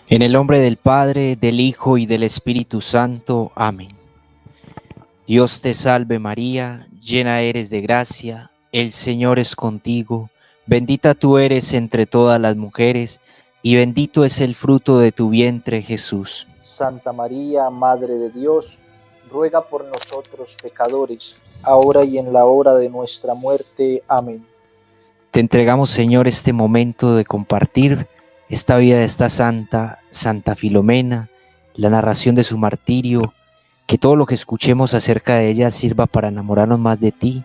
En el nombre del Padre, del Hijo y del Espíritu Santo. Amén. Dios te salve María, llena eres de gracia, el Señor es contigo, bendita tú eres entre todas las mujeres, y bendito es el fruto de tu vientre, Jesús. Santa María, Madre de Dios, ruega por nosotros pecadores, ahora y en la hora de nuestra muerte. Amén. Te entregamos, Señor, este momento de compartir esta vida de esta santa, Santa Filomena, la narración de su martirio, que todo lo que escuchemos acerca de ella sirva para enamorarnos más de ti,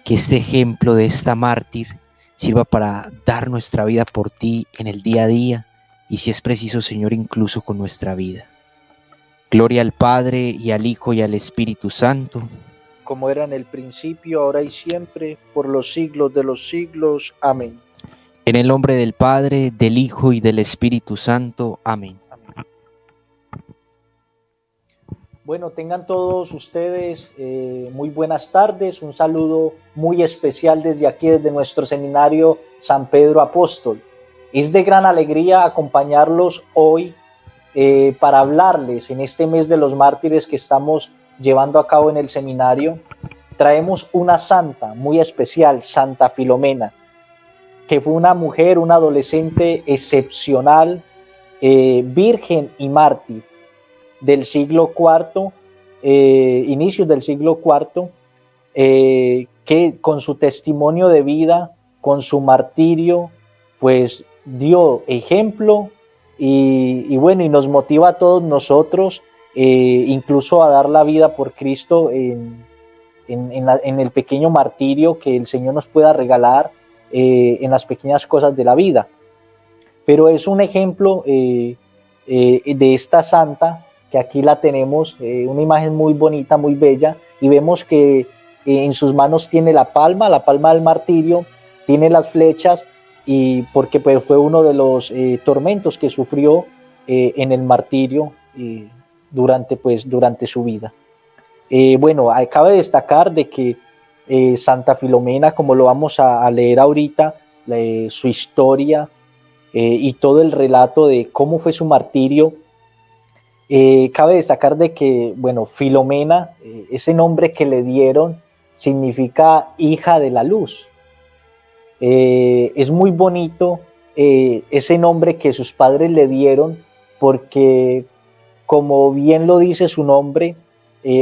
que este ejemplo de esta mártir sirva para dar nuestra vida por ti en el día a día y, si es preciso, Señor, incluso con nuestra vida. Gloria al Padre y al Hijo y al Espíritu Santo, como era en el principio, ahora y siempre, por los siglos de los siglos. Amén. en el nombre del Padre, del Hijo y del Espíritu Santo. Amén. Amén. Bueno, tengan todos ustedes muy buenas tardes. Un saludo muy especial desde aquí, desde nuestro seminario San Pedro Apóstol. Es de gran alegría acompañarlos hoy para hablarles en este mes de los mártires que estamos llevando a cabo en el seminario. Traemos una santa muy especial, Santa Filomena, que fue una mujer, una adolescente excepcional, virgen y mártir del siglo IV, inicios del siglo IV, que con su testimonio de vida, con su martirio, pues dio ejemplo y bueno, y nos motiva a todos nosotros, incluso a dar la vida por Cristo en el pequeño martirio que el Señor nos pueda regalar, en las pequeñas cosas de la vida. Pero es un ejemplo de esta santa, que aquí la tenemos, una imagen muy bonita, muy bella, y vemos que en sus manos tiene la palma del martirio, tiene las flechas, y porque pues, fue uno de los tormentos que sufrió en el martirio durante su vida. Bueno, cabe destacar de que Santa Filomena, como lo vamos a leer ahorita, su historia y todo el relato de cómo fue su martirio, cabe destacar de que, bueno, Filomena, ese nombre que le dieron, significa hija de la luz. Es muy bonito ese nombre que sus padres le dieron, porque, como bien lo dice su nombre,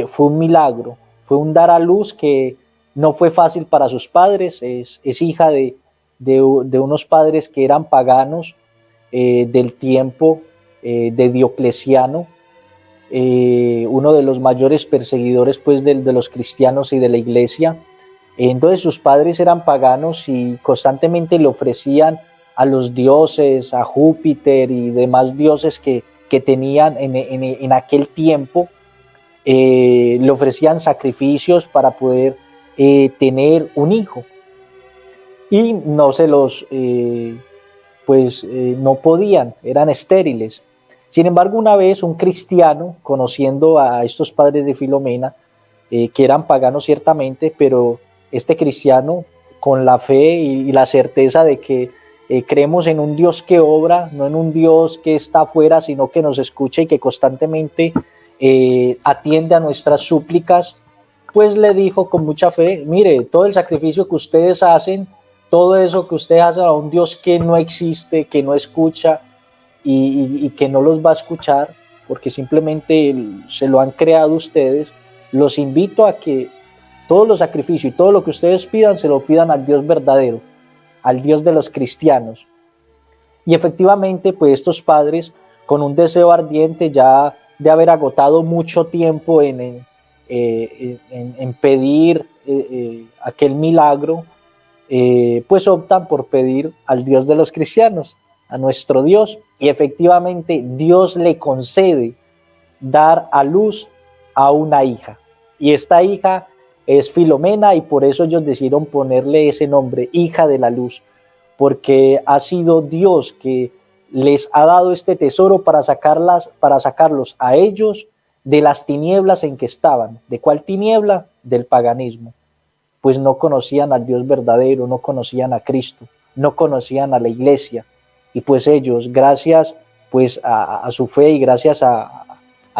fue un milagro, fue un dar a luz que no fue fácil para sus padres. Es hija de unos padres que eran paganos del tiempo de Diocleciano, uno de los mayores perseguidores pues, de los cristianos y de la iglesia. Entonces sus padres eran paganos y constantemente le ofrecían a los dioses, a Júpiter y demás dioses que tenían en aquel tiempo, le ofrecían sacrificios para poder tener un hijo. Y no se los, no podían, eran estériles. Sin embargo, una vez un cristiano, conociendo a estos padres de Filomena, que eran paganos ciertamente, pero este cristiano, con la fe y la certeza de que creemos en un Dios que obra, no en un Dios que está afuera, sino que nos escucha y que constantemente atiende a nuestras súplicas, pues le dijo con mucha fe: mire, todo el sacrificio que ustedes hacen, todo eso que ustedes hacen a un Dios que no existe, que no escucha y que no los va a escuchar, porque simplemente se lo han creado ustedes, los invito a que todos los sacrificios y todo lo que ustedes pidan, se lo pidan al Dios verdadero, al Dios de los cristianos. Y efectivamente, pues estos padres, con un deseo ardiente ya de haber agotado mucho tiempo en pedir aquel milagro, pues optan por pedir al Dios de los cristianos, a nuestro Dios, y efectivamente Dios le concede dar a luz a una hija, y esta hija es Filomena, y por eso ellos decidieron ponerle ese nombre, hija de la luz, porque ha sido Dios que les ha dado este tesoro para sacarlos a ellos de las tinieblas en que estaban. ¿De cuál tiniebla? Del paganismo. Pues no conocían al Dios verdadero, no conocían a Cristo, no conocían a la iglesia. Y pues ellos, gracias pues a su fe y gracias a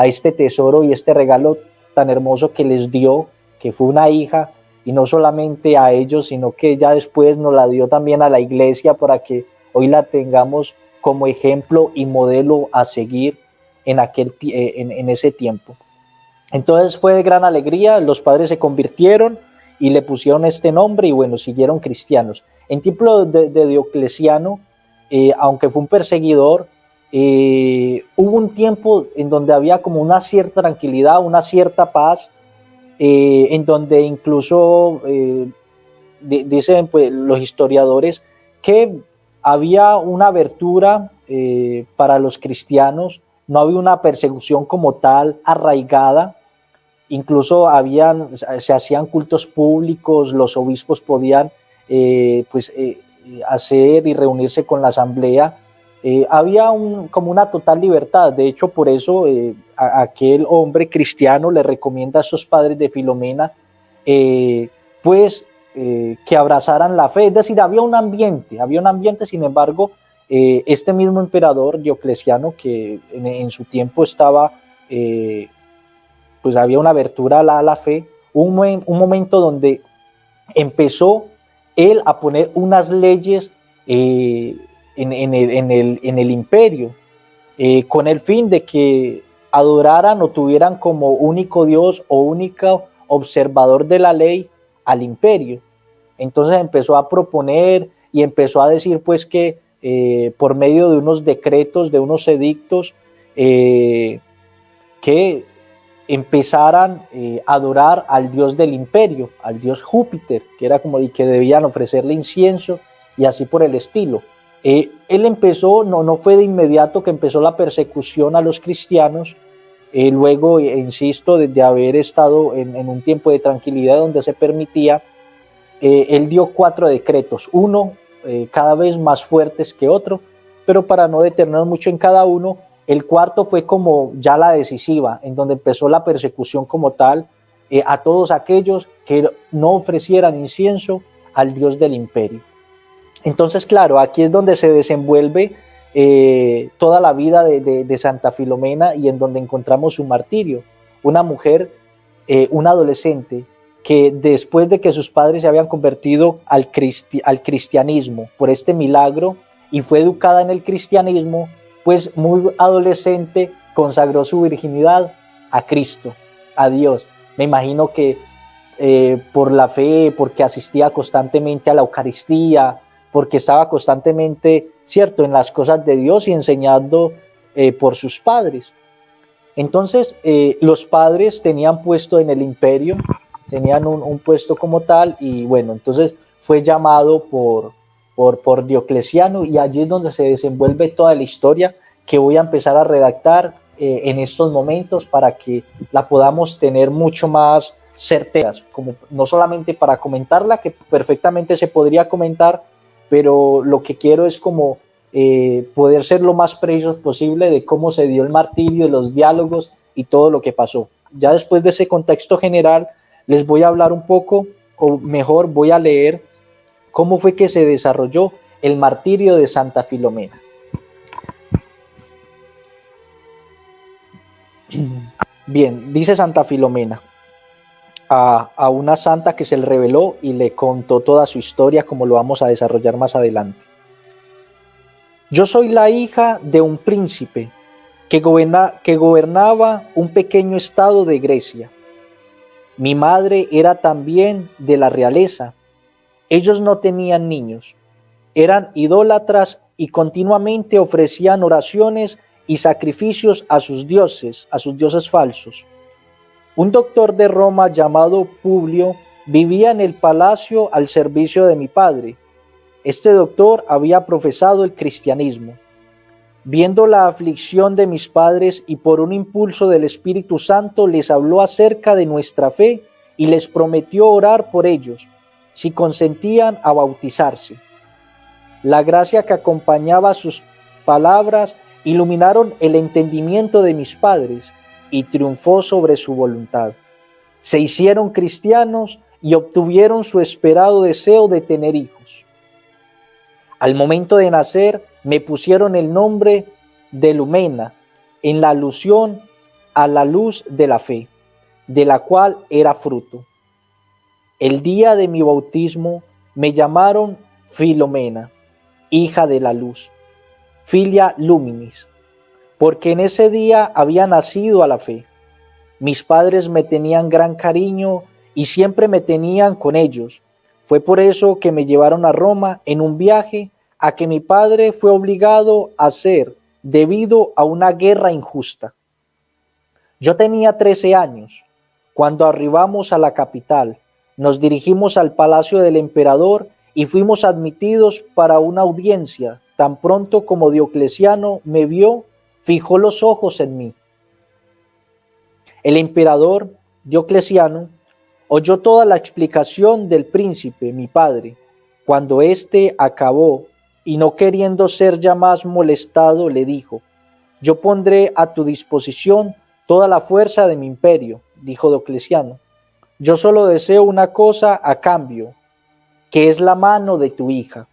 este tesoro y este regalo tan hermoso que les dio, que fue una hija, y no solamente a ellos, sino que ya después nos la dio también a la iglesia para que hoy la tengamos como ejemplo y modelo a seguir en ese tiempo. Entonces fue de gran alegría, los padres se convirtieron y le pusieron este nombre y bueno, siguieron cristianos. En tiempo de Diocleciano, aunque fue un perseguidor, hubo un tiempo en donde había como una cierta tranquilidad, una cierta paz, en donde incluso dicen pues, los historiadores que había una abertura para los cristianos, no había una persecución como tal arraigada, incluso se hacían cultos públicos, los obispos podían hacer y reunirse con la asamblea. Había como una total libertad. De hecho, por eso aquel hombre cristiano le recomienda a esos padres de Filomena que abrazaran la fe. Es decir, había un ambiente, sin embargo, este mismo emperador Diocleciano, que en su tiempo estaba, pues había una abertura a la fe, un momento donde empezó él a poner unas leyes en el imperio, con el fin de que adoraran o tuvieran como único Dios o único observador de la ley al imperio. Entonces empezó a proponer y empezó a decir pues que por medio de unos decretos, de unos edictos, que empezaran a adorar al dios del imperio, al dios Júpiter, que era como y que debían ofrecerle incienso y así por el estilo. Él empezó, no fue de inmediato que empezó la persecución a los cristianos, luego, insisto, de haber estado en un tiempo de tranquilidad donde se permitía, él dio 4 decretos, uno cada vez más fuertes que otro, pero para no detenernos mucho en cada uno, el cuarto fue como ya la decisiva, en donde empezó la persecución como tal, a todos aquellos que no ofrecieran incienso al dios del imperio. Entonces, claro, aquí es donde se desenvuelve toda la vida de Santa Filomena y en donde encontramos su martirio. Una mujer, una adolescente, que después de que sus padres se habían convertido al cristianismo por este milagro y fue educada en el cristianismo, pues muy adolescente consagró su virginidad a Cristo, a Dios. Me imagino que por la fe, porque asistía constantemente a la Eucaristía, porque estaba constantemente, cierto, en las cosas de Dios y enseñando por sus padres. Entonces, los padres tenían puesto en el imperio, tenían un puesto como tal, y bueno, entonces fue llamado por Diocleciano, y allí es donde se desenvuelve toda la historia que voy a empezar a redactar en estos momentos para que la podamos tener mucho más certeras, como no solamente para comentarla, que perfectamente se podría comentar, pero lo que quiero es como poder ser lo más preciso posible de cómo se dio el martirio, de los diálogos y todo lo que pasó. Ya después de ese contexto general, les voy a hablar un poco, o mejor voy a leer cómo fue que se desarrolló el martirio de Santa Filomena. Bien, dice Santa Filomena a una santa que se le reveló y le contó toda su historia, como lo vamos a desarrollar más adelante. Yo soy la hija de un príncipe que gobernaba un pequeño estado de Grecia. Mi madre era también de la realeza. Ellos no tenían niños, eran idólatras y continuamente ofrecían oraciones y sacrificios a sus dioses falsos. Un doctor de Roma llamado Publio vivía en el palacio al servicio de mi padre. Este doctor había profesado el cristianismo. Viendo la aflicción de mis padres y por un impulso del Espíritu Santo les habló acerca de nuestra fe y les prometió orar por ellos, si consentían a bautizarse. La gracia que acompañaba sus palabras iluminaron el entendimiento de mis padres y triunfó sobre su voluntad. Se hicieron cristianos y obtuvieron su esperado deseo de tener hijos. Al momento de nacer me pusieron el nombre de Lumena, en la alusión a la luz de la fe, de la cual era fruto. El día de mi bautismo me llamaron Filomena, hija de la luz, filia luminis, porque en ese día había nacido a la fe. Mis padres me tenían gran cariño y siempre me tenían con ellos. Fue por eso que me llevaron a Roma en un viaje a que mi padre fue obligado a hacer debido a una guerra injusta. Yo tenía 13 años. Cuando arribamos a la capital, nos dirigimos al palacio del emperador y fuimos admitidos para una audiencia. Tan pronto como Diocleciano me vio, fijó los ojos en mí. El emperador Diocleciano oyó toda la explicación del príncipe, mi padre. Cuando éste acabó, y no queriendo ser ya más molestado, le dijo: yo pondré a tu disposición toda la fuerza de mi imperio, dijo Diocleciano. Yo solo deseo una cosa a cambio, que es la mano de tu hija.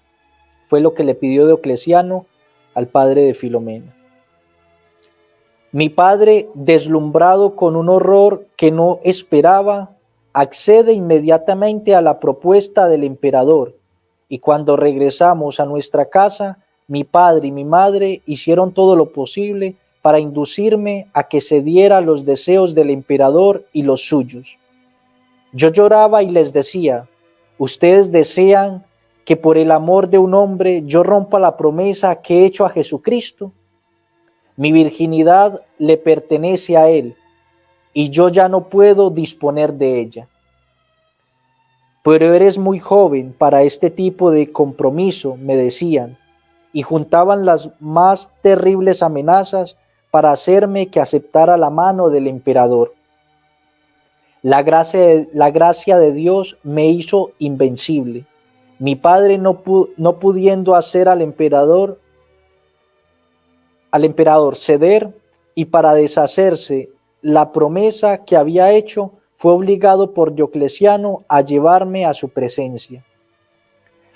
Fue lo que le pidió Diocleciano al padre de Filomena. Mi padre, deslumbrado con un horror que no esperaba, accede inmediatamente a la propuesta del emperador, y cuando regresamos a nuestra casa, mi padre y mi madre hicieron todo lo posible para inducirme a que cediera a los deseos del emperador y los suyos. Yo lloraba y les decía: ustedes desean que por el amor de un hombre yo rompa la promesa que he hecho a Jesucristo. Mi virginidad le pertenece a él y yo ya no puedo disponer de ella. Pero eres muy joven para este tipo de compromiso, me decían, y juntaban las más terribles amenazas para hacerme que aceptara la mano del emperador. La gracia de Dios me hizo invencible. Mi padre no pudiendo hacer al emperador ceder, y para deshacerse la promesa que había hecho, fue obligado por Diocleciano a llevarme a su presencia.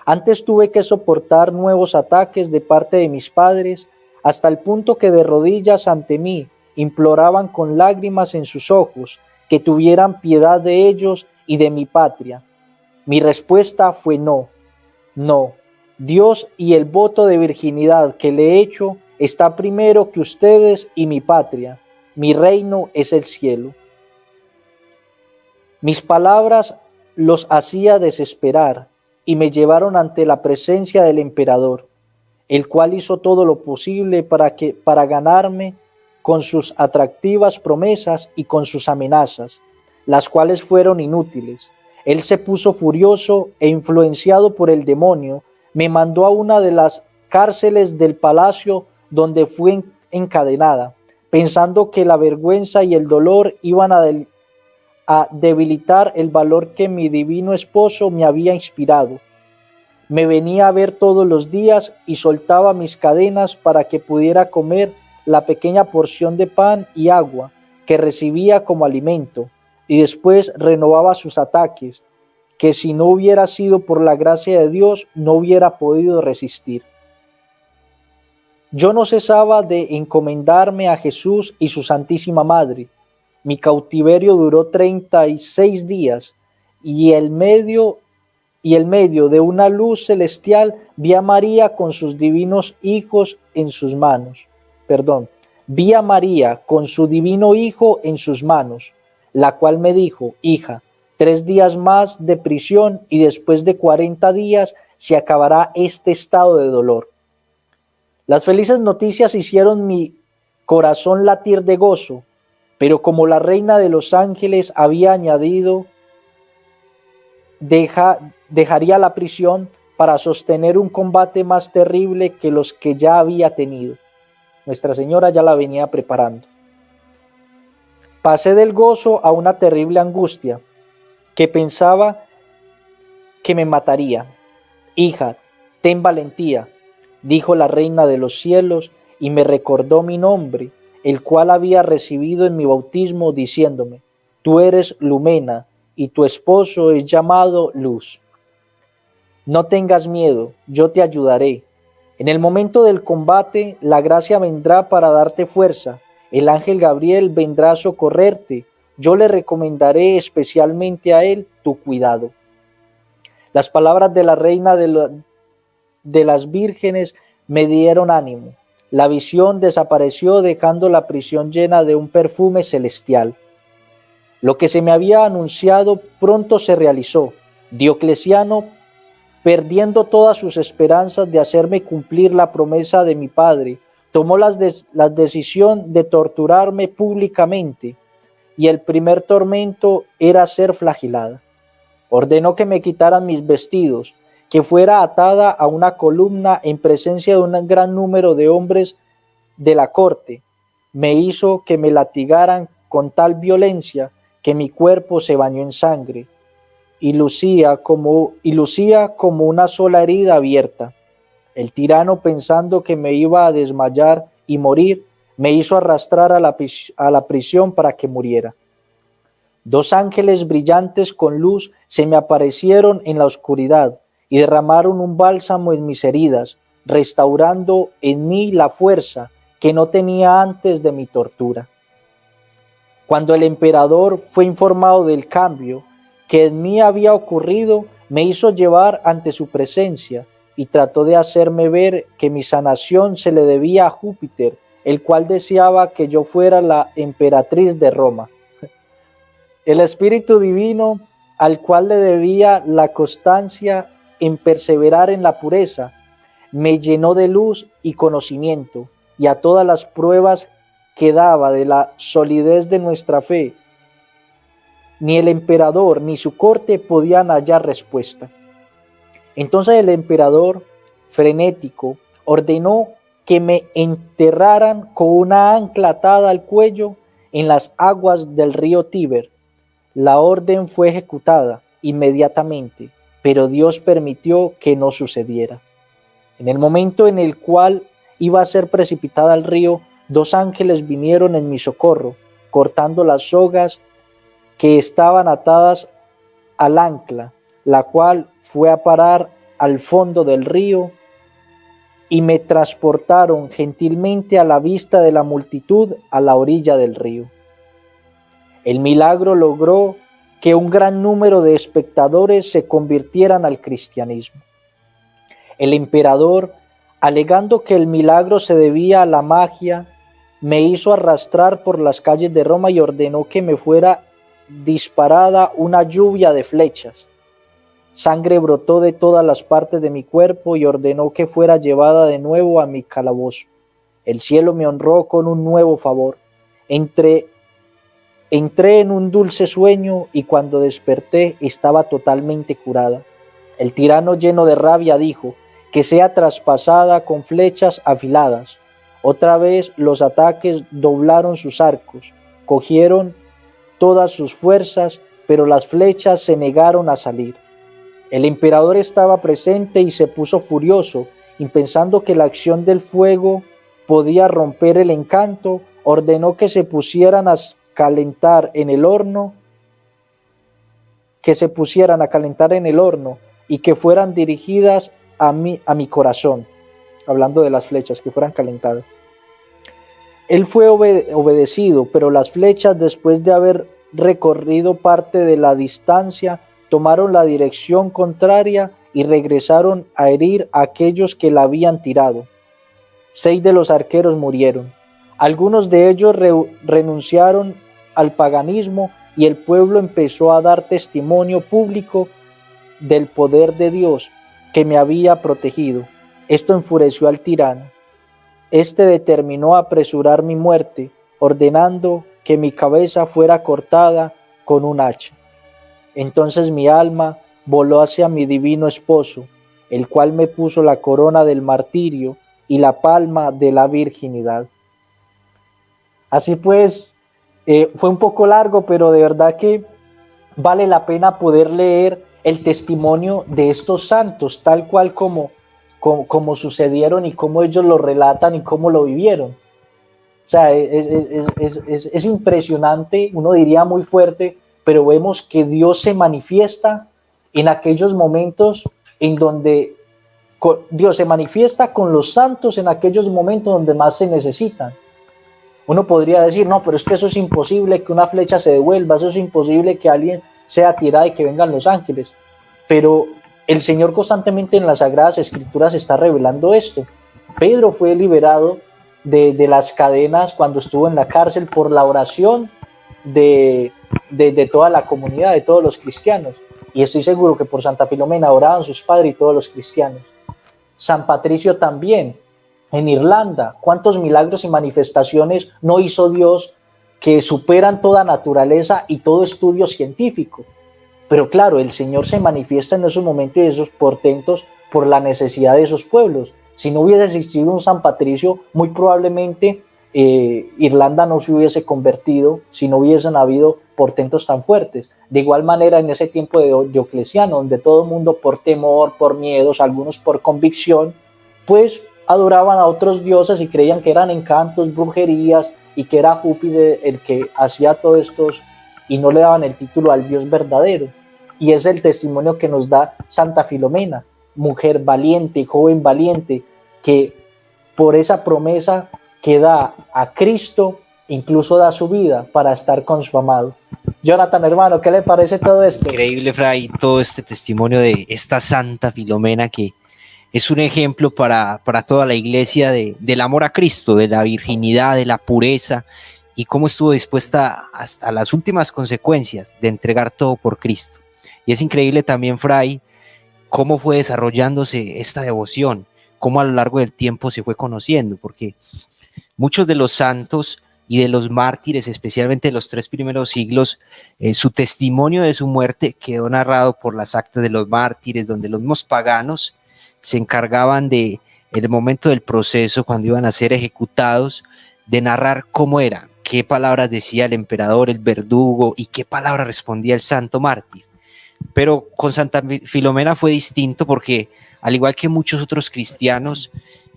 Antes tuve que soportar nuevos ataques de parte de mis padres, hasta el punto que de rodillas ante mí imploraban con lágrimas en sus ojos que tuvieran piedad de ellos y de mi patria. Mi respuesta fue no, no. Dios y el voto de virginidad que le he hecho está primero que ustedes y mi patria. Mi reino es el cielo. Mis palabras los hacía desesperar y me llevaron ante la presencia del emperador, el cual hizo todo lo posible para ganarme con sus atractivas promesas y con sus amenazas, las cuales fueron inútiles. Él se puso furioso e influenciado por el demonio, me mandó a una de las cárceles del palacio donde fui encadenada, pensando que la vergüenza y el dolor iban a debilitar el valor que mi divino esposo me había inspirado. Me venía a ver todos los días y soltaba mis cadenas para que pudiera comer la pequeña porción de pan y agua que recibía como alimento, y después renovaba sus ataques, que si no hubiera sido por la gracia de Dios no hubiera podido resistir. Yo no cesaba de encomendarme a Jesús y su Santísima Madre. Mi cautiverio duró 36 días y el medio de una luz celestial vi a María con sus divinos hijos en sus manos. Vi a María con su divino hijo en sus manos, la cual me dijo: hija, 3 días más de prisión y después de 40 días se acabará este estado de dolor. Las felices noticias hicieron mi corazón latir de gozo, pero como la reina de los ángeles había añadido, dejaría la prisión para sostener un combate más terrible que los que ya había tenido. Nuestra Señora ya la venía preparando. Pasé del gozo a una terrible angustia, que pensaba que me mataría. Hija, ten valentía, dijo la reina de los cielos, y me recordó mi nombre, el cual había recibido en mi bautismo, diciéndome: tú eres Lumena, y tu esposo es llamado Luz. No tengas miedo, yo te ayudaré. En el momento del combate, la gracia vendrá para darte fuerza. El ángel Gabriel vendrá a socorrerte. Yo le recomendaré especialmente a él tu cuidado. Las palabras de la reina de las vírgenes me dieron ánimo. La visión desapareció dejando la prisión llena de un perfume celestial. Lo que se me había anunciado pronto se realizó. Diocleciano, perdiendo todas sus esperanzas de hacerme cumplir la promesa de mi padre, tomó la decisión de torturarme públicamente, y el primer tormento era ser flagelada. Ordenó que me quitaran mis vestidos, que fuera atada a una columna en presencia de un gran número de hombres de la corte. Me hizo que me latigaran con tal violencia que mi cuerpo se bañó en sangre y lucía como una sola herida abierta. El tirano, pensando que me iba a desmayar y morir, me hizo arrastrar a la prisión para que muriera. Dos ángeles brillantes con luz se me aparecieron en la oscuridad y derramaron un bálsamo en mis heridas, restaurando en mí la fuerza que no tenía antes de mi tortura. Cuando el emperador fue informado del cambio que en mí había ocurrido, me hizo llevar ante su presencia y trató de hacerme ver que mi sanación se le debía a Júpiter, el cual deseaba que yo fuera la emperatriz de Roma. El Espíritu Divino, al cual le debía la constancia en perseverar en la pureza, me llenó de luz y conocimiento, y a todas las pruebas que daba de la solidez de nuestra fe, ni el emperador ni su corte podían hallar respuesta. Entonces el emperador, frenético, ordenó que me enterraran con una ancla atada al cuello en las aguas del río Tíber. La orden fue ejecutada inmediatamente, pero Dios permitió que no sucediera. En el momento en el cual iba a ser precipitada al río, dos ángeles vinieron en mi socorro, cortando las sogas que estaban atadas al ancla, la cual fue a parar al fondo del río, y me transportaron gentilmente a la vista de la multitud a la orilla del río. El milagro logró que un gran número de espectadores se convirtieran al cristianismo. El emperador, alegando que el milagro se debía a la magia, me hizo arrastrar por las calles de Roma y ordenó que me fuera disparada una lluvia de flechas. Sangre brotó de todas las partes de mi cuerpo y ordenó que fuera llevada de nuevo a mi calabozo. El cielo me honró con un nuevo favor. Entré en un dulce sueño y cuando desperté estaba totalmente curada. El tirano, lleno de rabia, dijo: que sea traspasada con flechas afiladas. Otra vez los ataques doblaron sus arcos, cogieron todas sus fuerzas, pero las flechas se negaron a salir. El emperador estaba presente y se puso furioso, y pensando que la acción del fuego podía romper el encanto, ordenó que se pusieran a calentar en el horno, y que fueran dirigidas a mi corazón, hablando de las flechas, que fueran calentadas. Él fue obedecido, pero las flechas, después de haber recorrido parte de la distancia, tomaron la dirección contraria y regresaron a herir a aquellos que la habían tirado. 6 de los arqueros murieron. Algunos de ellos renunciaron al paganismo y el pueblo empezó a dar testimonio público del poder de Dios que me había protegido. Esto enfureció al tirano. Este determinó apresurar mi muerte, ordenando que mi cabeza fuera cortada con un hacha. Entonces mi alma voló hacia mi divino esposo, el cual me puso la corona del martirio y la palma de la virginidad. Así pues, fue un poco largo, pero de verdad que vale la pena poder leer el testimonio de estos santos, tal cual como sucedieron y cómo ellos lo relatan y cómo lo vivieron. O sea, es impresionante, uno diría muy fuerte, pero vemos que Dios se manifiesta en aquellos momentos en donde Dios se manifiesta con los santos en aquellos momentos donde más se necesitan. Uno podría decir, no, pero es que eso es imposible que una flecha se devuelva, eso es imposible que alguien sea tirado y que vengan los ángeles. Pero el Señor constantemente en las Sagradas Escrituras está revelando esto. Pedro fue liberado de las cadenas cuando estuvo en la cárcel por la oración de toda la comunidad, de todos los cristianos. Y estoy seguro que por Santa Filomena oraban sus padres y todos los cristianos. San Patricio también, en Irlanda, cuántos milagros y manifestaciones no hizo Dios que superan toda naturaleza y todo estudio científico. Pero claro, el Señor se manifiesta en esos momentos y esos portentos por la necesidad de esos pueblos. Si no hubiese existido un San Patricio, muy probablemente Irlanda no se hubiese convertido si no hubiesen habido portentos tan fuertes. De igual manera, en ese tiempo de Diocleciano, donde todo el mundo por temor, por miedos, algunos por convicción, pues adoraban a otros dioses y creían que eran encantos, brujerías y que era Júpiter el que hacía todo esto y no le daban el título al Dios verdadero. Y es el testimonio que nos da Santa Filomena, mujer valiente, joven valiente, que por esa promesa que da a Cristo, incluso da su vida para estar con su amado. Jonathan, hermano, ¿qué le parece todo esto? Increíble, Fray, todo este testimonio de esta Santa Filomena que es un ejemplo para toda la iglesia del amor a Cristo, de la virginidad, de la pureza, y cómo estuvo dispuesta hasta las últimas consecuencias de entregar todo por Cristo. Y es increíble también, Fray, cómo fue desarrollándose esta devoción, cómo a lo largo del tiempo se fue conociendo, porque muchos de los santos y de los mártires, especialmente de los 3 primeros siglos, su testimonio de su muerte quedó narrado por las actas de los mártires, donde los mismos paganos se encargaban de, en el momento del proceso, cuando iban a ser ejecutados, de narrar cómo era, qué palabras decía el emperador, el verdugo, y qué palabra respondía el santo mártir. Pero con Santa Filomena fue distinto porque, al igual que muchos otros cristianos,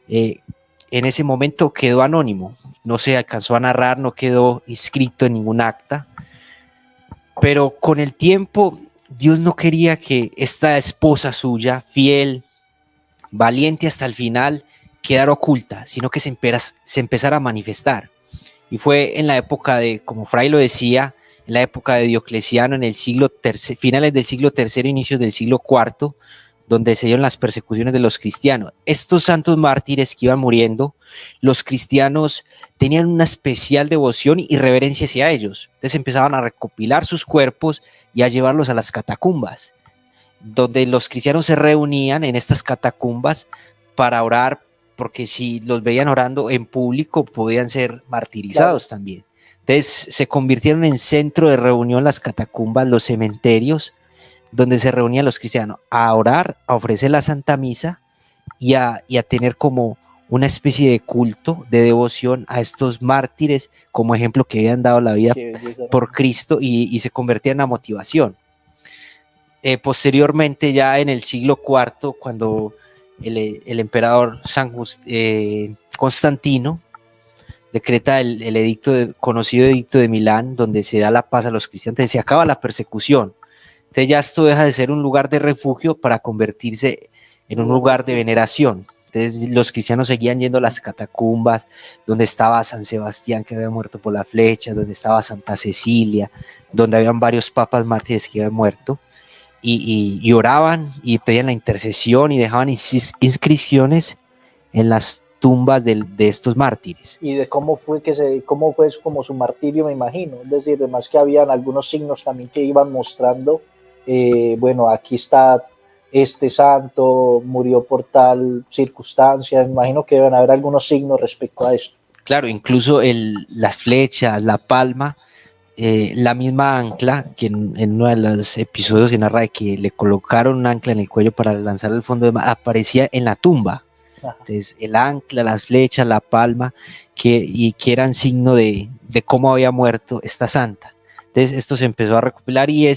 en ese momento quedó anónimo, no se alcanzó a narrar, no quedó inscrito en ningún acta, pero con el tiempo Dios no quería que esta esposa suya, fiel, valiente hasta el final, quedara oculta, sino que se empezara a manifestar. Y fue en la época de, como Fray lo decía, en la época de Diocleciano, en el siglo III, finales del siglo III, inicios del siglo IV, donde se dieron las persecuciones de los cristianos. Estos santos mártires que iban muriendo, los cristianos tenían una especial devoción y reverencia hacia ellos. Entonces empezaban a recopilar sus cuerpos y a llevarlos a las catacumbas, donde los cristianos se reunían en estas catacumbas para orar, porque si los veían orando en público podían ser martirizados, claro, también. Entonces se convirtieron en centro de reunión las catacumbas, los cementerios, donde se reunían los cristianos a orar, a ofrecer la Santa Misa y a tener como una especie de culto, de devoción a estos mártires como ejemplo que habían dado la vida por Cristo y se convertía en una motivación. Posteriormente, ya en el siglo IV, cuando el emperador Constantino decreta el conocido edicto de Milán, donde se da la paz a los cristianos, entonces se acaba la persecución. Entonces ya esto deja de ser un lugar de refugio para convertirse en un lugar de veneración. Entonces los cristianos seguían yendo a las catacumbas, donde estaba San Sebastián, que había muerto por la flecha, donde estaba Santa Cecilia, donde habían varios papas mártires que habían muerto, y oraban y pedían la intercesión y dejaban inscripciones en las tumbas de estos mártires. Y de cómo fue como su martirio, me imagino. Es decir, además que habían algunos signos también que iban mostrando, bueno, aquí está este santo, murió por tal circunstancia. Me imagino que deben haber algunos signos respecto a esto. Claro, incluso las flechas, la palma, la misma ancla, que en uno de los episodios se narra de que le colocaron un ancla en el cuello para lanzar al fondo de mar, aparecía en la tumba. Entonces el ancla, las flechas, la palma, que eran signo de cómo había muerto esta santa. Entonces esto se empezó a recopilar y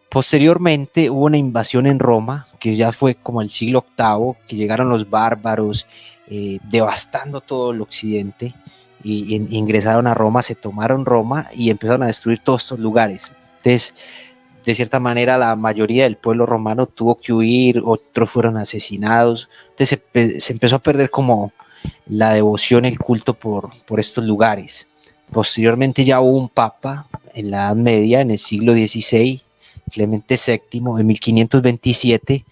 posteriormente hubo una invasión en Roma, que ya fue como el siglo VIII, que llegaron los bárbaros, devastando todo el occidente, y ingresaron a Roma, se tomaron Roma y empezaron a destruir todos estos lugares. Entonces de cierta manera la mayoría del pueblo romano tuvo que huir, otros fueron asesinados, entonces se empezó a perder como la devoción, el culto por estos lugares. Posteriormente ya hubo un papa en la Edad Media, en el siglo XVI, Clemente VII, en 1527,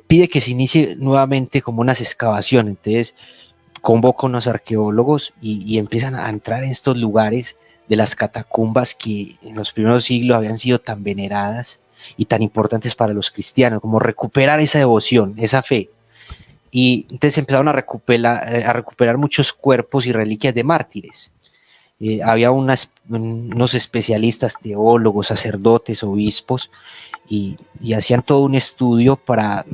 pide que se inicie nuevamente como unas excavaciones, entonces convoca a unos arqueólogos y empiezan a entrar en estos lugares de las catacumbas que en los primeros siglos habían sido tan veneradas y tan importantes para los cristianos, como recuperar esa devoción, esa fe. Y entonces empezaron a recuperar muchos cuerpos y reliquias de mártires. Había unos especialistas, teólogos, sacerdotes, obispos, y hacían todo un estudio para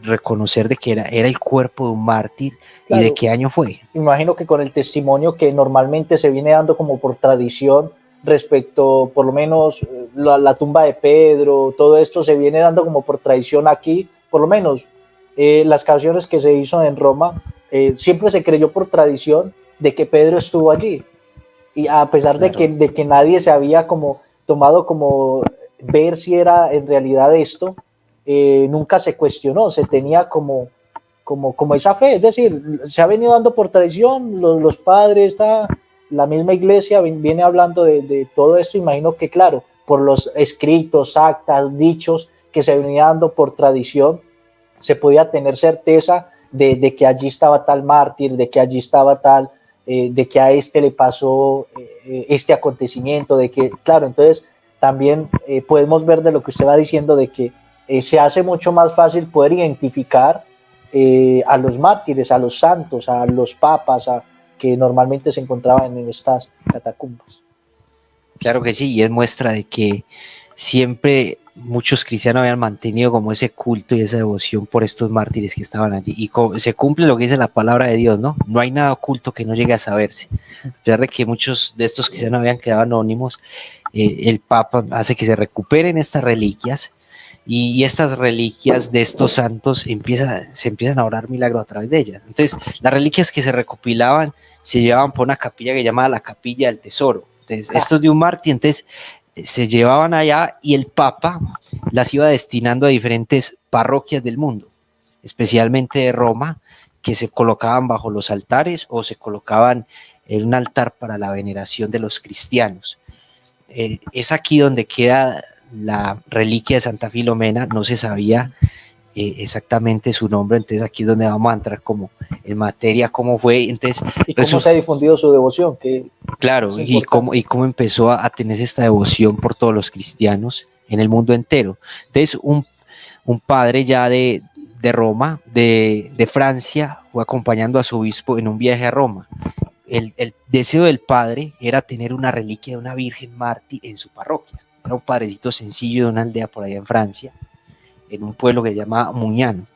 reconocer de que era el cuerpo de un mártir. Claro. ¿Y de qué año fue? Imagino que con el testimonio que normalmente se viene dando como por tradición respecto, por lo menos, la tumba de Pedro, todo esto se viene dando como por tradición aquí, por lo menos las canciones que se hizo en Roma, siempre se creyó por tradición de que Pedro estuvo allí. Y a pesar claro. de que nadie se había como tomado como ver si era en realidad esto, nunca se cuestionó, se tenía como esa fe, es decir, se ha venido dando por tradición, los padres, la misma iglesia viene hablando de todo esto, imagino que claro, por los escritos, actas, dichos que se venía dando por tradición, se podía tener certeza de que allí estaba tal mártir, de que allí estaba tal, de que a este le pasó este acontecimiento, de que, claro, entonces también podemos ver de lo que usted va diciendo, de que se hace mucho más fácil poder identificar a los mártires, a los santos, a los papas, que normalmente se encontraban en estas catacumbas. Claro que sí, y es muestra de que siempre muchos cristianos habían mantenido como ese culto y esa devoción por estos mártires que estaban allí, y se cumple lo que dice la palabra de Dios, ¿no? No hay nada oculto que no llegue a saberse. A pesar de que muchos de estos cristianos habían quedado anónimos, el Papa hace que se recuperen estas reliquias, y estas reliquias de estos santos se empiezan a orar milagros a través de ellas. Entonces, las reliquias que se recopilaban se llevaban por una capilla que llamaba la Capilla del Tesoro. Entonces, esto es de un mártir, entonces se llevaban allá y el Papa las iba destinando a diferentes parroquias del mundo, especialmente de Roma, que se colocaban bajo los altares o se colocaban en un altar para la veneración de los cristianos. Es aquí donde queda la reliquia de Santa Filomena, no se sabía exactamente su nombre, entonces aquí es donde vamos a entrar como en materia, cómo fue, entonces... ¿Y cómo se ha difundido su devoción? Claro, y cómo empezó a tener esta devoción por todos los cristianos en el mundo entero. Entonces un padre ya de Roma, de Francia, fue acompañando a su obispo en un viaje a Roma. El deseo del padre era tener una reliquia de una virgen mártir en su parroquia. Era un padrecito sencillo de una aldea por allá en Francia, en un pueblo que se llama Muñano.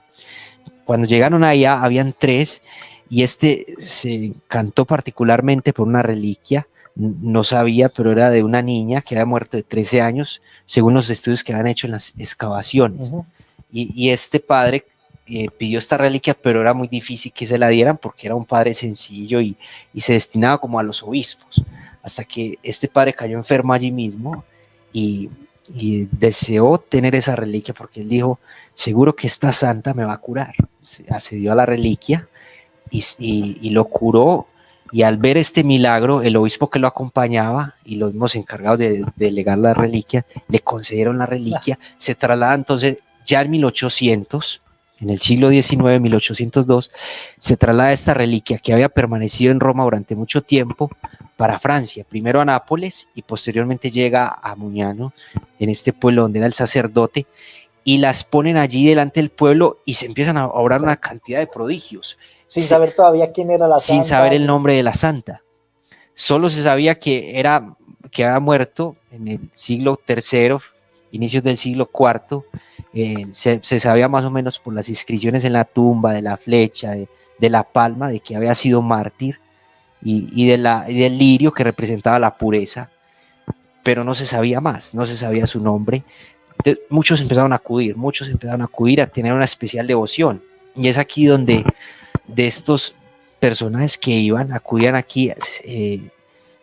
Cuando llegaron allá, habían 3, y se encantó particularmente por una reliquia, no sabía, pero era de una niña que había muerto de 13 años, según los estudios que habían hecho en las excavaciones. Uh-huh. Y este padre pidió esta reliquia, pero era muy difícil que se la dieran porque era un padre sencillo y se destinaba como a los obispos, hasta que este padre cayó enfermo allí mismo y deseó tener esa reliquia porque él dijo, seguro que esta santa me va a curar. Accedió a la reliquia y lo curó, y al ver este milagro, el obispo que lo acompañaba y los mismos encargados de delegar la reliquia, le concedieron la reliquia. Se traslada entonces ya en 1800, en el siglo XIX, 1802, se traslada esta reliquia que había permanecido en Roma durante mucho tiempo para Francia, primero a Nápoles y posteriormente llega a Muñano, en este pueblo donde era el sacerdote, y las ponen allí delante del pueblo y se empiezan a obrar una cantidad de prodigios. Sin saber todavía quién era la santa. Sin saber el nombre de la santa. Solo se sabía que había muerto en el siglo III, inicios del siglo IV. Se sabía más o menos por las inscripciones en la tumba, de la flecha, de la palma, de que había sido mártir, y del lirio que representaba la pureza, pero no se sabía más, no se sabía su nombre. Entonces, muchos empezaron a acudir a tener una especial devoción, y es aquí donde de estos personajes que acudían aquí,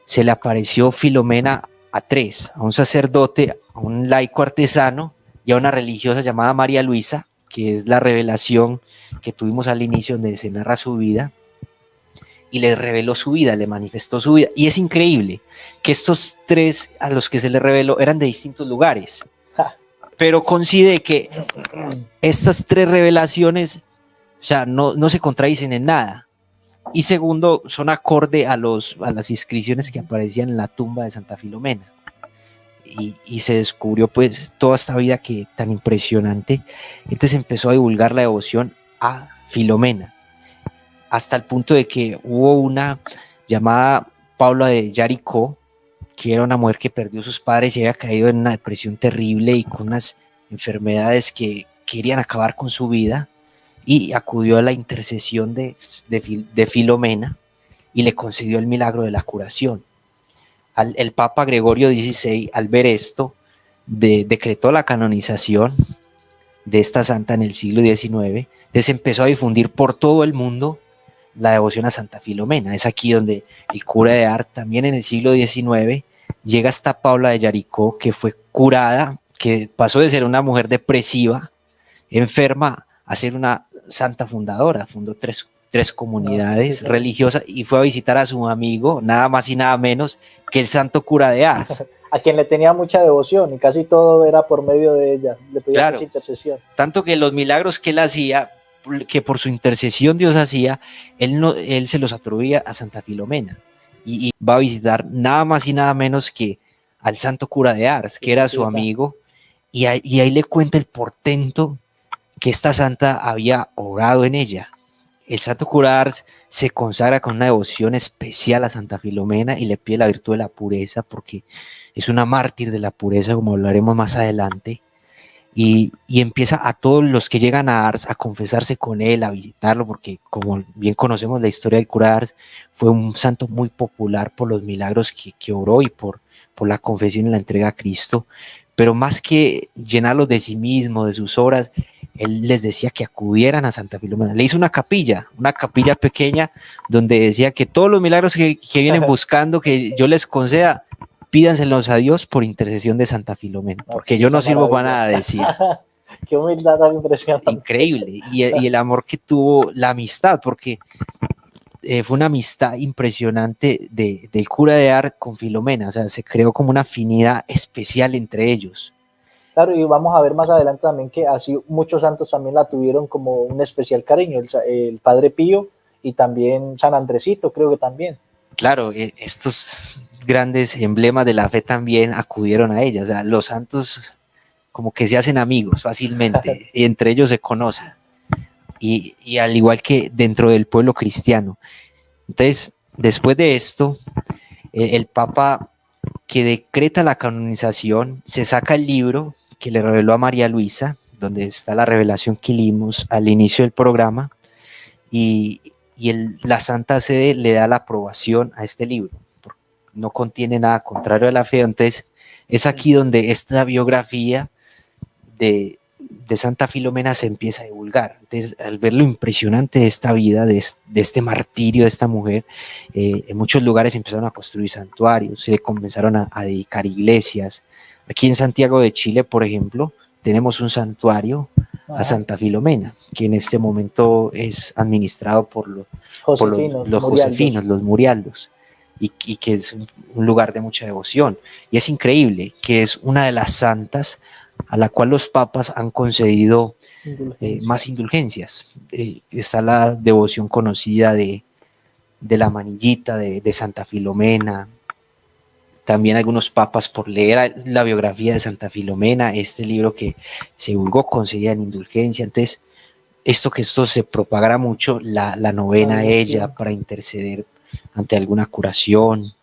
se le apareció Filomena a tres, a un sacerdote, a un laico artesano y a una religiosa llamada María Luisa, que es la revelación que tuvimos al inicio donde se narra su vida, y le reveló su vida, le manifestó su vida. Y es increíble que estos tres a los que se les reveló eran de distintos lugares, pero coincide que estas tres revelaciones, o sea, no se contradicen en nada. Y segundo, son acorde a las inscripciones que aparecían en la tumba de Santa Filomena. Y se descubrió pues toda esta vida que tan impresionante. Entonces empezó a divulgar la devoción a Filomena, hasta el punto de que hubo una llamada Paula de Yaricó, que era una mujer que perdió sus padres y había caído en una depresión terrible y con unas enfermedades que querían acabar con su vida, y acudió a la intercesión de Filomena y le concedió el milagro de la curación. El Papa Gregorio XVI, al ver esto, decretó la canonización de esta santa en el siglo XIX. Entonces empezó a difundir por todo el mundo la devoción a Santa Filomena. Es aquí donde el cura de Ars, también en el siglo XIX, llega hasta Paula de Yaricó, que fue curada, que pasó de ser una mujer depresiva, enferma, a ser una santa fundadora. Fundó tres comunidades religiosas y fue a visitar a su amigo, nada más y nada menos que el santo cura de Ars. A quien le tenía mucha devoción y casi todo era por medio de ella, le pedía mucha intercesión. Tanto que los milagros que él hacía, que por su intercesión Dios hacía, él se los atribuía a Santa Filomena. Y va a visitar nada más y nada menos que al santo cura de Ars, que era su amigo, y ahí le cuenta el portento que esta santa había orado en ella. El santo cura de Ars se consagra con una devoción especial a Santa Filomena y le pide la virtud de la pureza, porque es una mártir de la pureza, como hablaremos más adelante. Y empieza a todos los que llegan a Ars a confesarse con él, a visitarlo, porque como bien conocemos la historia del cura de Ars, fue un santo muy popular por los milagros que obró y por la confesión y la entrega a Cristo. Pero más que llenarlos de sí mismo, de sus obras, él les decía que acudieran a Santa Filomena. Le hizo una capilla pequeña, donde decía que todos los milagros que vienen buscando, que yo les conceda, pídanselos a Dios por intercesión de Santa Filomena, porque yo no sirvo para nada, decía. Qué humildad tan impresionante. Increíble. Y el amor que tuvo, la amistad, porque fue una amistad impresionante del cura de Ars con Filomena. O sea, se creó como una afinidad especial entre ellos. Claro, y vamos a ver más adelante también que así muchos santos también la tuvieron como un especial cariño, el Padre Pío y también San Andresito, creo que también. Claro, estos grandes emblemas de la fe también acudieron a ella. O sea, los santos como que se hacen amigos fácilmente y entre ellos se conocen. Y al igual que dentro del pueblo cristiano. Entonces, después de esto, el Papa que decreta la canonización se saca el libro que le reveló a María Luisa, donde está la revelación que leímos al inicio del programa, y la Santa Sede le da la aprobación a este libro. No contiene nada contrario a la fe. Entonces es aquí donde esta biografía de Santa Filomena se empieza a divulgar. Entonces, al ver lo impresionante de esta vida, de este martirio de esta mujer, en muchos lugares empezaron a construir santuarios, se comenzaron a dedicar iglesias. Aquí en Santiago de Chile, por ejemplo, tenemos un santuario a Santa Filomena, que en este momento es administrado por los josefinos, los murialdos, y que es un lugar de mucha devoción. Y es increíble que es una de las santas a la cual los papas han concedido más indulgencias. Está la devoción conocida de la manillita de Santa Filomena. También algunos papas, por leer la biografía de Santa Filomena, este libro que se divulgó, concedían indulgencia. Entonces, esto se propagará mucho, la novena a ella para interceder ante alguna curación.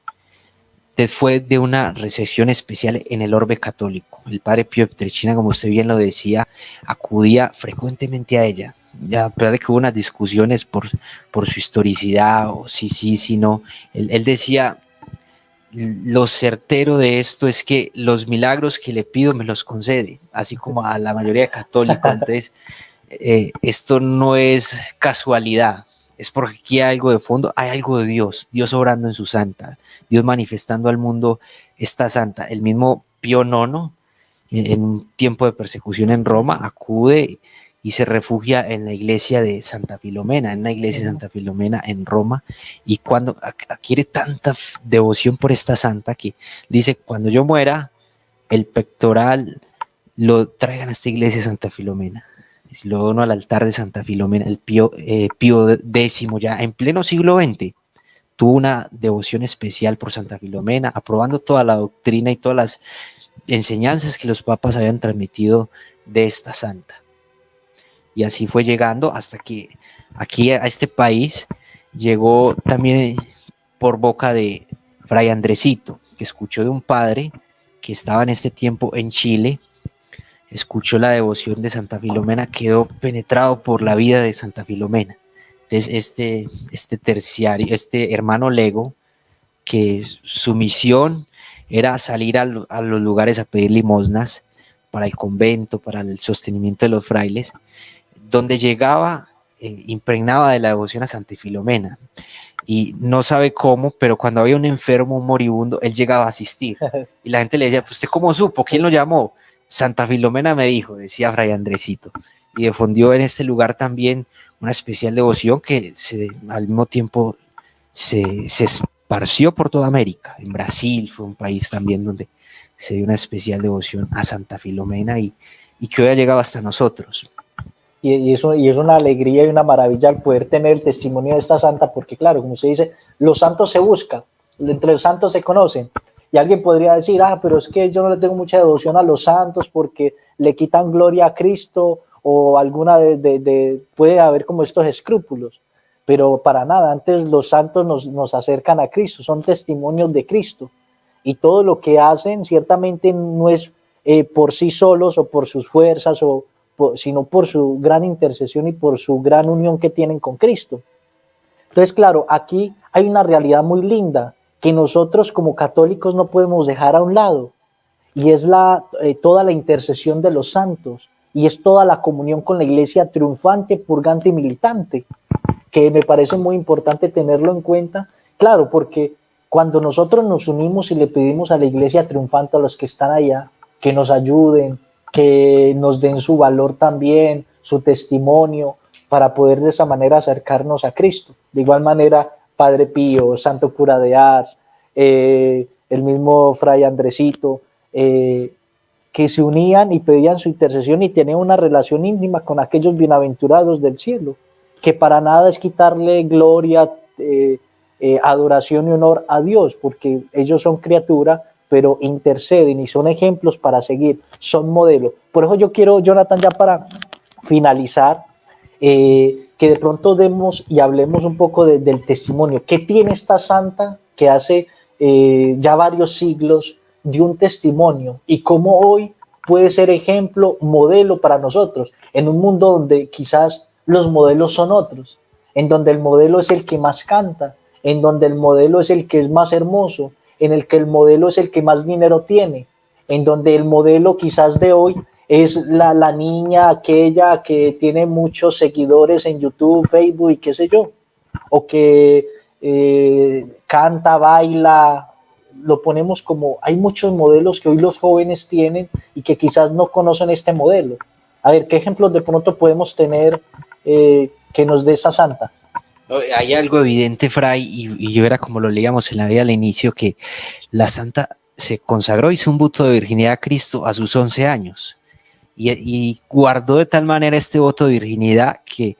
Fue de una recepción especial en el orbe católico. El padre Pío de Pietrelcina, como usted bien lo decía, acudía frecuentemente a ella. Ya, a pesar de que hubo unas discusiones por su historicidad, o si no, él decía, lo certero de esto es que los milagros que le pido me los concede, así como a la mayoría de católicos. Entonces, esto no es casualidad, es porque aquí hay algo de fondo, hay algo de Dios, Dios obrando en su santa, Dios manifestando al mundo esta santa. El mismo Pío IX, en un tiempo de persecución en Roma, acude y se refugia en la iglesia de Santa Filomena, en una iglesia de Santa Filomena en Roma, y cuando adquiere tanta devoción por esta santa que dice, cuando yo muera, el pectoral lo traigan a esta iglesia de Santa Filomena. Y lo dono al altar de Santa Filomena. El Pío X, ya en pleno siglo XX, tuvo una devoción especial por Santa Filomena, aprobando toda la doctrina y todas las enseñanzas que los papas habían transmitido de esta santa. Y así fue llegando hasta que aquí a este país llegó también por boca de Fray Andresito, que escuchó de un padre que estaba en este tiempo en Chile, escuchó la devoción de Santa Filomena, quedó penetrado por la vida de Santa Filomena. Entonces este hermano Lego, que su misión era salir a los lugares a pedir limosnas para el convento, para el sostenimiento de los frailes, donde llegaba, impregnaba de la devoción a Santa Filomena. Y no sabe cómo, pero cuando había un enfermo, un moribundo, él llegaba a asistir. Y la gente le decía, pues ¿usted cómo supo? ¿Quién lo llamó? Santa Filomena me dijo, decía Fray Andresito. Y difundió en este lugar también una especial devoción que al mismo tiempo se esparció por toda América. En Brasil fue un país también donde se dio una especial devoción a Santa Filomena y que hoy ha llegado hasta nosotros. Y es una alegría y una maravilla el poder tener el testimonio de esta santa, porque claro, como se dice, los santos se buscan, entre los santos se conocen. Y alguien podría decir, pero es que yo no le tengo mucha devoción a los santos porque le quitan gloria a Cristo, o alguna puede haber como estos escrúpulos. Pero para nada, antes los santos nos acercan a Cristo, son testimonios de Cristo. Y todo lo que hacen ciertamente no es por sí solos o por sus fuerzas, sino por su gran intercesión y por su gran unión que tienen con Cristo. Entonces, claro, aquí hay una realidad muy linda que nosotros como católicos no podemos dejar a un lado, y es toda la intercesión de los santos, y es toda la comunión con la iglesia triunfante, purgante y militante, que me parece muy importante tenerlo en cuenta, claro, porque cuando nosotros nos unimos y le pedimos a la iglesia triunfante, a los que están allá, que nos ayuden, que nos den su valor también, su testimonio, para poder de esa manera acercarnos a Cristo. De igual manera, Padre Pío, Santo Cura de Ars, el mismo Fray Andresito, que se unían y pedían su intercesión y tenían una relación íntima con aquellos bienaventurados del cielo, que para nada es quitarle gloria, adoración y honor a Dios, porque ellos son criaturas, pero interceden y son ejemplos para seguir, son modelos. Por eso yo quiero, Jonathan, ya para finalizar, que de pronto demos y hablemos un poco del testimonio. ¿Qué tiene esta santa que hace ya varios siglos dio un testimonio, y cómo hoy puede ser ejemplo, modelo para nosotros, en un mundo donde quizás los modelos son otros, en donde el modelo es el que más canta, en donde el modelo es el que es más hermoso, en el que el modelo es el que más dinero tiene, en donde el modelo quizás de hoy es la niña aquella que tiene muchos seguidores en YouTube, Facebook y qué sé yo, o que canta, baila. Lo ponemos como, hay muchos modelos que hoy los jóvenes tienen y que quizás no conocen este modelo. A ver, ¿qué ejemplos de pronto podemos tener que nos dé esa santa? Hay algo evidente, Fray, y yo era como lo leíamos en la vida al inicio, que la santa se consagró, hizo un voto de virginidad a Cristo a sus 11 años y guardó de tal manera este voto de virginidad que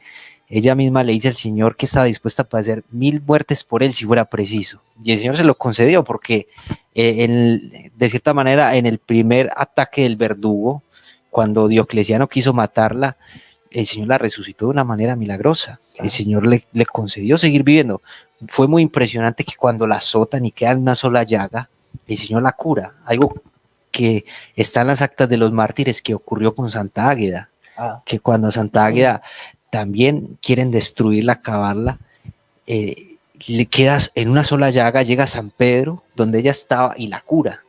ella misma le dice al Señor que estaba dispuesta a padecer 1000 muertes por él si fuera preciso. Y el Señor se lo concedió porque de cierta manera en el primer ataque del verdugo, cuando Diocleciano quiso matarla, el Señor la resucitó de una manera milagrosa. El Señor le concedió seguir viviendo. Fue muy impresionante que cuando la azotan y queda en una sola llaga, el Señor la cura. Algo que está en las actas de los mártires que ocurrió con Santa Águeda. Que cuando Santa Águeda también quieren destruirla, acabarla, le quedas en una sola llaga, llega a San Pedro, donde ella estaba, y la cura.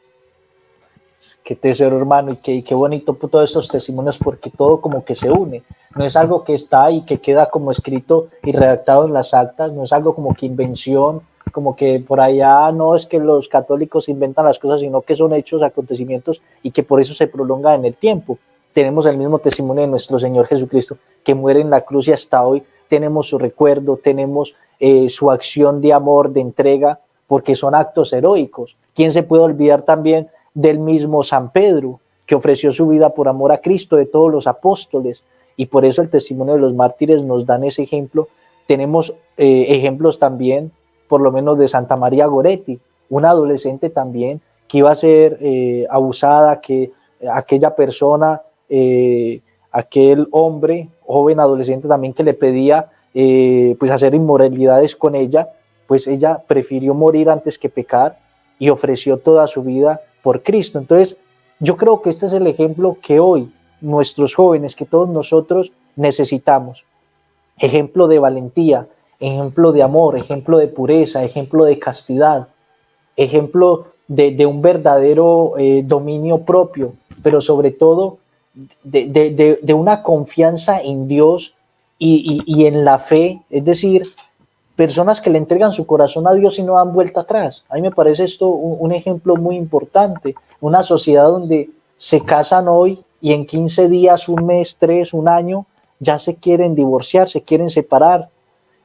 Qué tesoro, hermano, y qué bonito todos estos testimonios, porque todo como que se une. no es algo que está ahí, que queda como escrito y redactado en las actas, no es algo como que invención, como que por allá no es que los católicos inventan las cosas, sino que son hechos, acontecimientos y que por eso se prolonga en el tiempo. Tenemos el mismo testimonio de nuestro Señor Jesucristo, que muere en la cruz y hasta hoy tenemos su recuerdo, tenemos su acción de amor, de entrega, porque son actos heroicos. ¿Quién se puede olvidar también del mismo San Pedro, que ofreció su vida por amor a Cristo, de todos los apóstoles? Y por eso el testimonio de los mártires nos dan ese ejemplo. Tenemos ejemplos también, por lo menos de Santa María Goretti, una adolescente también que iba a ser abusada, que aquella persona, aquel hombre, joven adolescente también que le pedía pues hacer inmoralidades con ella, pues ella prefirió morir antes que pecar y ofreció toda su vida por Cristo. Entonces, yo creo que este es el ejemplo que hoy nuestros jóvenes, que todos nosotros necesitamos. Ejemplo de valentía, ejemplo de amor, ejemplo de pureza, ejemplo de castidad, ejemplo de un verdadero dominio propio, pero sobre todo de una confianza en Dios y en la fe, es decir, personas que le entregan su corazón a Dios y no dan vuelta atrás. A mí me parece esto un ejemplo muy importante, una sociedad donde se casan hoy y en 15 días, un mes, 3, un año, ya se quieren divorciar, se quieren separar.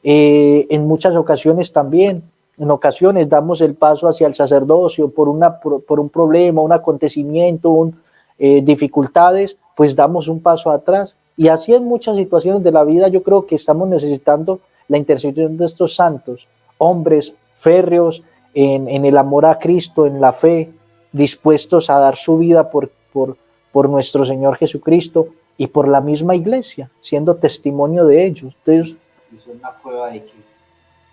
En muchas ocasiones también, en ocasiones damos el paso hacia el sacerdocio por un problema, un acontecimiento, dificultades, pues damos un paso atrás. Y así en muchas situaciones de la vida yo creo que estamos necesitando la intercesión de estos santos, hombres férreos en el amor a Cristo, en la fe, dispuestos a dar su vida por nuestro Señor Jesucristo y por la misma iglesia, siendo testimonio de ellos. Entonces, es una prueba de que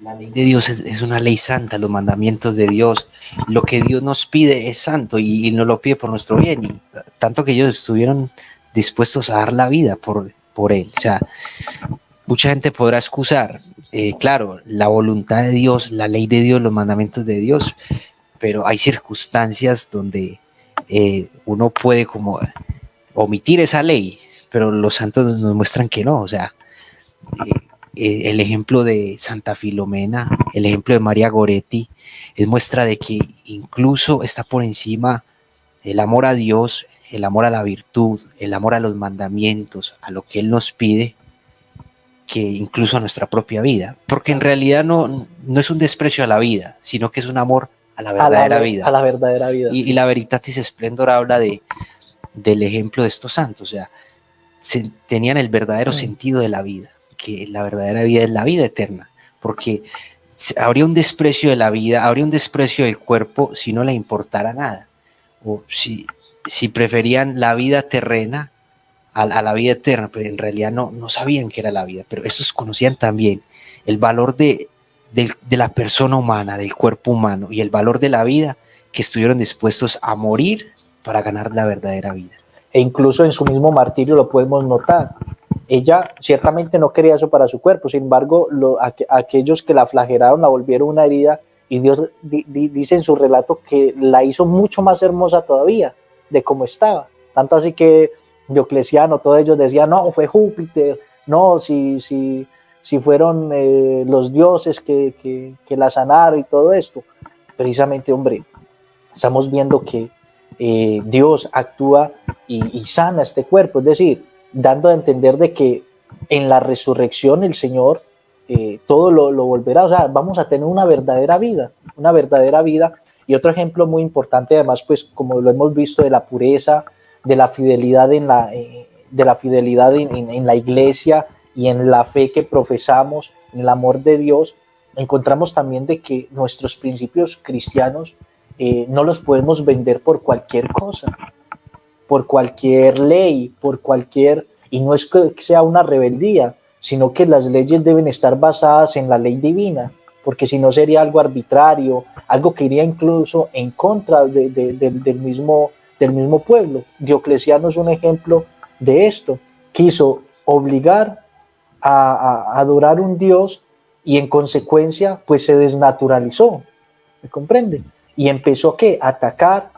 la ley de Dios es una ley santa, los mandamientos de Dios, lo que Dios nos pide es santo y nos lo pide por nuestro bien, y tanto que ellos estuvieron dispuestos a dar la vida por él. O sea, mucha gente podrá excusar, claro, la voluntad de Dios, la ley de Dios, los mandamientos de Dios, pero hay circunstancias donde uno puede como omitir esa ley, pero los santos nos muestran que no. O sea, el ejemplo de Santa Filomena, el ejemplo de María Goretti, es muestra de que incluso está por encima el amor a Dios, el amor a la virtud, el amor a los mandamientos, a lo que Él nos pide, que incluso a nuestra propia vida, porque en realidad no es un desprecio a la vida, sino que es un amor a la verdadera vida. A la verdadera vida. Y la Veritatis Splendor habla del ejemplo de estos santos. O sea, tenían el verdadero sentido de la vida, que la verdadera vida es la vida eterna, porque habría un desprecio de la vida, habría un desprecio del cuerpo si no le importara nada, o si preferían la vida terrena a la vida eterna, pero en realidad no sabían qué era la vida. Pero estos conocían también el valor de la persona humana, del cuerpo humano, y el valor de la vida, que estuvieron dispuestos a morir para ganar la verdadera vida. E incluso en su mismo martirio lo podemos notar. Ella ciertamente no quería eso para su cuerpo, sin embargo, aquellos que la flagelaron la volvieron una herida, y Dios dice en su relato que la hizo mucho más hermosa todavía de como estaba. Tanto así que Diocleciano, todos ellos decían, no, fue Júpiter, no, si fueron los dioses que la sanaron y todo esto. Precisamente, hombre, estamos viendo que Dios actúa y sana este cuerpo, es decir, dando a entender de que en la resurrección el Señor todo lo volverá. O sea, vamos a tener una verdadera vida. Y otro ejemplo muy importante, además, pues como lo hemos visto, de la pureza, de la fidelidad en la iglesia y en la fe que profesamos, en el amor de Dios, encontramos también de que nuestros principios cristianos no los podemos vender por cualquier cosa, por cualquier ley, y no es que sea una rebeldía, sino que las leyes deben estar basadas en la ley divina, porque si no sería algo arbitrario, algo que iría incluso en contra del mismo pueblo. Diocleciano es un ejemplo de esto. Quiso obligar a adorar un Dios y en consecuencia pues se desnaturalizó, ¿me comprende? Y empezó a atacar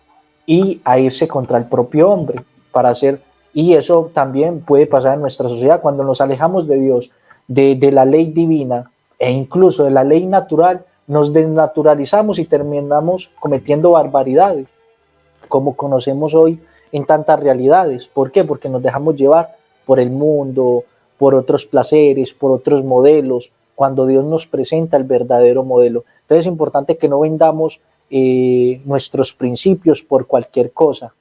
y a irse contra el propio hombre para hacer Y eso también puede pasar en nuestra sociedad cuando nos alejamos de Dios, de la ley divina e incluso de la ley natural, nos desnaturalizamos y terminamos cometiendo barbaridades, como conocemos hoy en tantas realidades. ¿Por qué? Porque nos dejamos llevar por el mundo, por otros placeres, por otros modelos, cuando Dios nos presenta el verdadero modelo. Entonces es importante que no vendamos nuestros principios por cualquier cosa,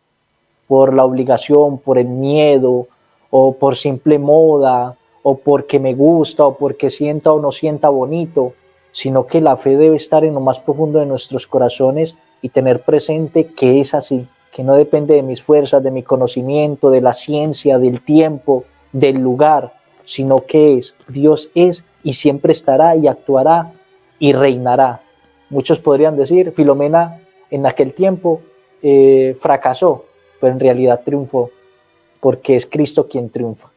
por la obligación, por el miedo, o por simple moda, o porque me gusta, o porque sienta o no sienta bonito, sino que la fe debe estar en lo más profundo de nuestros corazones y tener presente que es así, que no depende de mis fuerzas, de mi conocimiento, de la ciencia, del tiempo, del lugar, sino que Dios es y siempre estará y actuará y reinará. Muchos podrían decir, Filomena en aquel tiempo fracasó, pero en realidad triunfó, porque es Cristo quien triunfa.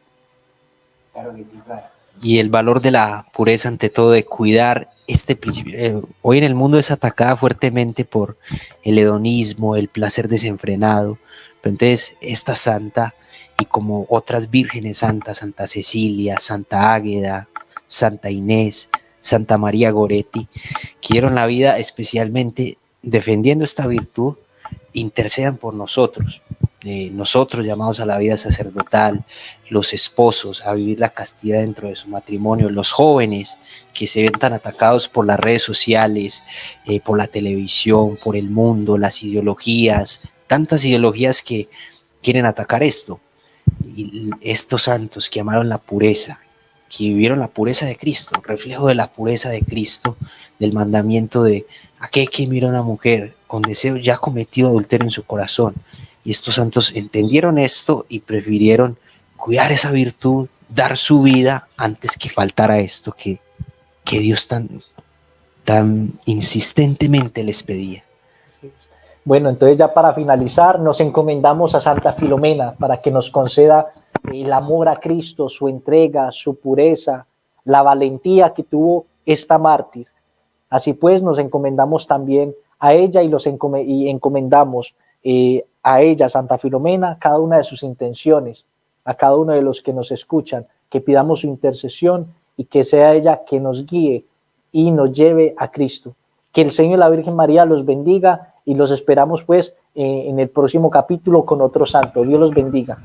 Claro que sí, claro. Y el valor de la pureza ante todo, de cuidar este principio. Hoy en el mundo es atacada fuertemente por el hedonismo, el placer desenfrenado, pero entonces esta santa, y como otras vírgenes santas, Santa Cecilia, Santa Águeda, Santa Inés, Santa María Goretti, que dieron la vida especialmente defendiendo esta virtud, intercedan por nosotros. Nosotros llamados a la vida sacerdotal, los esposos a vivir la castidad dentro de su matrimonio, los jóvenes que se ven tan atacados por las redes sociales, por la televisión, por el mundo, las ideologías, tantas ideologías que quieren atacar esto. Y estos santos que amaron la pureza, que vivieron la pureza de Cristo, reflejo de la pureza de Cristo, del mandamiento de aquel que mira a una mujer con deseo ya ha cometido adulterio en su corazón. Y estos santos entendieron esto y prefirieron cuidar esa virtud, dar su vida antes que faltara esto que Dios tan insistentemente les pedía. Bueno, entonces ya para finalizar nos encomendamos a Santa Filomena para que nos conceda el amor a Cristo, su entrega, su pureza, la valentía que tuvo esta mártir. Así pues nos encomendamos también a ella y encomendamos a ella, Santa Filomena, cada una de sus intenciones, a cada uno de los que nos escuchan, que pidamos su intercesión y que sea ella que nos guíe y nos lleve a Cristo. Que el Señor y la Virgen María los bendiga y los esperamos pues en el próximo capítulo con otro santo. Dios los bendiga.